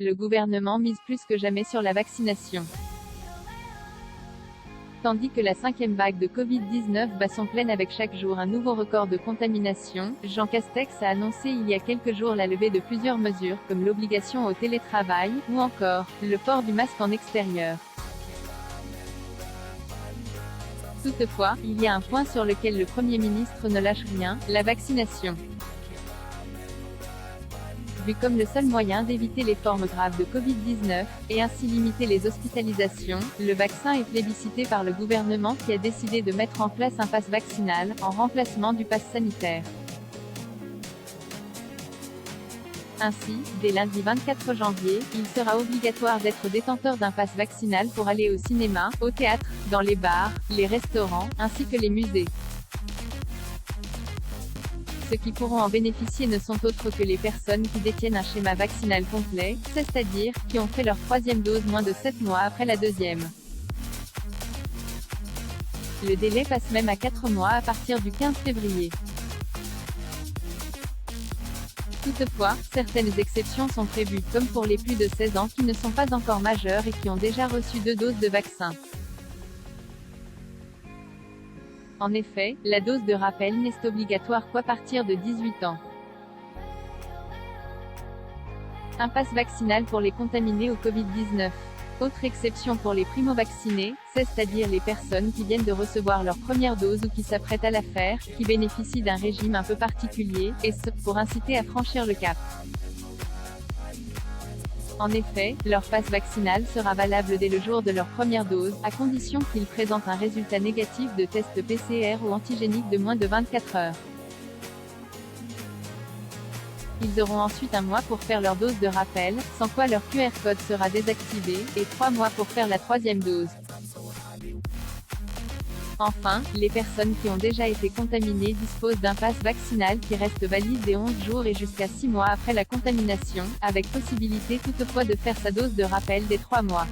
le gouvernement mise plus que jamais sur la vaccination. Tandis que la 5e vague de Covid-19 bat son plein avec chaque jour un nouveau record de contamination, Jean Castex a annoncé il y a quelques jours la levée de plusieurs mesures, comme l'obligation au télétravail, ou encore, le port du masque en extérieur. Toutefois, il y a un point sur lequel le Premier ministre ne lâche rien, la vaccination. Vu comme le seul moyen d'éviter les formes graves de Covid-19, et ainsi limiter les hospitalisations, le vaccin est plébiscité par le gouvernement qui a décidé de mettre en place un pass vaccinal, en remplacement du pass sanitaire. Ainsi, dès lundi 24 janvier, il sera obligatoire d'être détenteur d'un pass vaccinal pour aller au cinéma, au théâtre, dans les bars, les restaurants, ainsi que les musées. Ceux qui pourront en bénéficier ne sont autres que les personnes qui détiennent un schéma vaccinal complet, c'est-à-dire, qui ont fait leur 3e dose moins de 7 mois après la 2e. Le délai passe même à 4 mois à partir du 15 février. Toutefois, certaines exceptions sont prévues, comme pour les plus de 16 ans qui ne sont pas encore majeurs et qui ont déjà reçu 2 doses de vaccin. En effet, la dose de rappel n'est obligatoire qu'à partir de 18 ans. Un pass vaccinal pour les contaminés au Covid-19. Autre exception pour les primo-vaccinés, c'est-à-dire les personnes qui viennent de recevoir leur première dose ou qui s'apprêtent à la faire, qui bénéficient d'un régime un peu particulier, et ce, pour inciter à franchir le cap. En effet, leur passe vaccinal sera valable dès le jour de leur première dose, à condition qu'ils présentent un résultat négatif de test PCR ou antigénique de moins de 24 heures. Ils auront ensuite un mois pour faire leur dose de rappel, sans quoi leur QR code sera désactivé, et 3 mois pour faire la 3e dose. Enfin, les personnes qui ont déjà été contaminées disposent d'un pass vaccinal qui reste valide dès 11 jours et jusqu'à 6 mois après la contamination, avec possibilité toutefois de faire sa dose de rappel dès 3 mois.